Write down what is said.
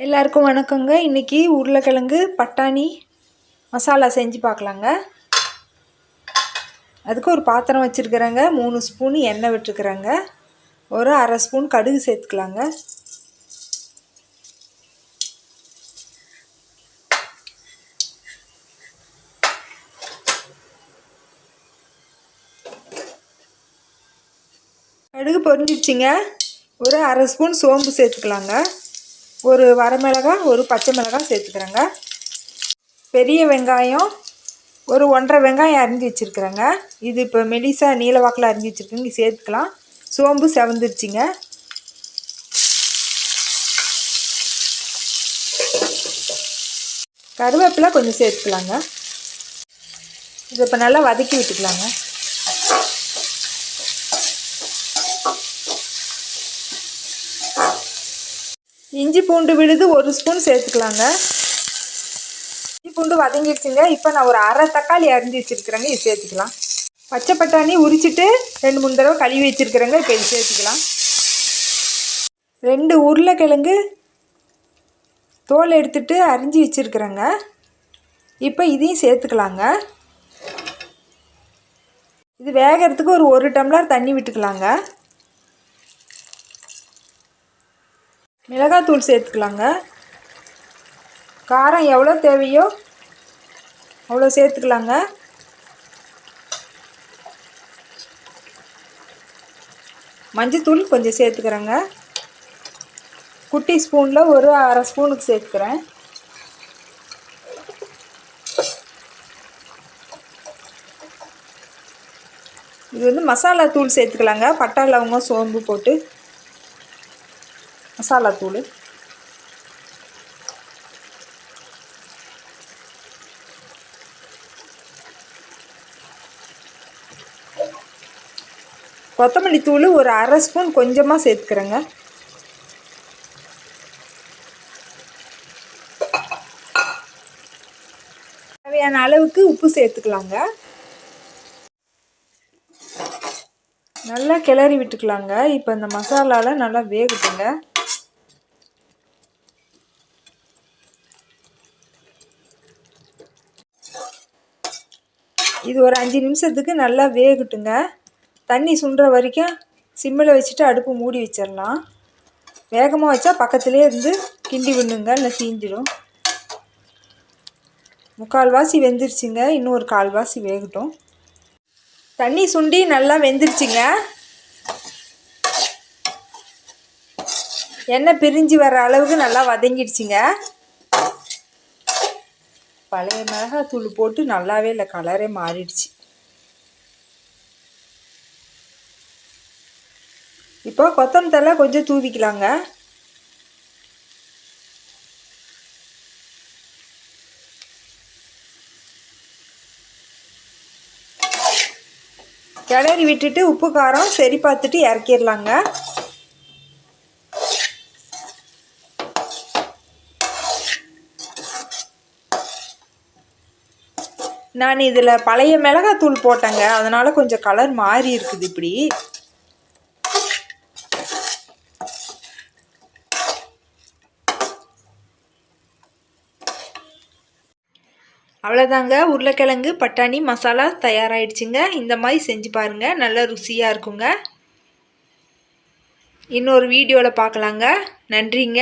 எல்லாருக்கும் வணக்கங்க. இன்றைக்கி உருளைக்கிழங்கு பட்டாணி மசாலா செஞ்சு பார்க்கலாங்க. அதுக்கு ஒரு பாத்திரம் வச்சுருக்கிறேங்க. 3 ஸ்பூன் எண்ணெய் விட்டுருக்குறேங்க. ஒரு அரை ஸ்பூன் கடுகு சேர்த்துக்கலாங்க. கடுகு பொரிஞ்சிடுச்சிங்க. ஒரு அரை ஸ்பூன் சோம்பு சேர்த்துக்கலாங்க. ஒரு வரமிளகாய், ஒரு பச்சை மிளகாய் சேர்த்துக்கிறேங்க. பெரிய வெங்காயம் ஒரு 1.5 வெங்காயம் அரிஞ்சு வச்சுருக்குறேங்க. இது இப்போ மெலிசா நீல வாக்கில் அரிஞ்சு வச்சுருக்கேங்க, சேர்த்துக்கலாம். சோம்பு செவந்துருச்சுங்க. கருவேப்பிலை கொஞ்சம் சேர்த்துக்கலாங்க. இது இப்போ நல்லா வதக்கி விட்டுக்கலாங்க. இஞ்சி பூண்டு விழுது 1 ஸ்பூன் சேர்த்துக்கலாங்க. இஞ்சி பூண்டு வதங்கிடுச்சுங்க. இப்போ நான் ஒரு அரை தக்காளி அரிஞ்சு வச்சுருக்குறேங்க, இது சேர்த்துக்கலாம். பச்சை பட்டாணி உரிச்சிட்டு 2-3 தடவை கழுவி வச்சுருக்குறேங்க, இப்போ இது சேர்த்துக்கலாம். 2 உருளைக்கிழங்கு தோல் எடுத்துட்டு அரிஞ்சு வச்சுருக்குறேங்க, இப்போ இதையும் சேர்த்துக்கலாங்க. இது வேகிறதுக்கு ஒரு 1 டம்ளர் தண்ணி விட்டுக்கலாங்க. மிளகாத்தூள் சேர்த்துக்கலாங்க. காரம் எவ்வளோ தேவையோ அவ்வளோ சேர்த்துக்கலாங்க. மஞ்சத்தூள் கொஞ்சம் சேர்த்துக்கிறேங்க. குட்டி ஸ்பூனில் ஒரு அரை ஸ்பூனுக்கு சேர்த்துக்கிறேன். இது வந்து மசாலா தூள் சேர்த்துக்கலாங்க. பட்டை லவங்கம் சோம்பு போட்டு மசாலா தூள். கொத்தமல்லி தூள் ஒரு அரை ஸ்பூன் கொஞ்சமாக சேர்த்துக்கிறேங்க. தேவையான அளவுக்கு உப்பு சேர்த்துக்கலாங்க. நல்லா கிளறி விட்டுக்கலாங்க. இப்போ இந்த மசாலாவில் நல்லா வேகட்டுங்க. இது ஒரு 5 நிமிஷத்துக்கு நல்லா வேகட்டுங்க. தண்ணி சுண்டுற வரைக்கும் சிம்மில் வச்சுட்டு அடுப்பு மூடி வச்சிடலாம். வேகமாக வச்சா பக்கத்துலேயே இருந்து கிண்டி விடணுங்க, இல்லை தீஞ்சிடும். 3/4 வெந்துருச்சுங்க. இன்னும் ஒரு 1/4 வேகட்டும். தண்ணி சுண்டி நல்லா வெந்துருச்சுங்க. எண்ணெய் பிரிஞ்சு வர அளவுக்கு நல்லா வதங்கிடுச்சுங்க. பழைய மிளகாத்தூள் போட்டு நல்லாவே இல்லை, கலரே மாறிடுச்சு. இப்போ கொத்தமல்லி தழை கொஞ்சம் தூவிக்கலாங்க. கிளறி விட்டுட்டு உப்பு காரம் சரி பார்த்துட்டு இறக்கிடலாங்க. நான் இதில் பழைய மிளகாத்தூள் போட்டேங்க, அதனால் கொஞ்சம் கலர் மாறி இருக்குது. இப்படி அவ்வளோதாங்க. உருளைக்கிழங்கு பட்டாணி மசாலா தயாராகிடுச்சுங்க. இந்த மாதிரி செஞ்சு பாருங்கள், நல்ல ருசியாக இருக்குங்க. இன்னொரு வீடியோவில் பார்க்கலாங்க. நன்றிங்க.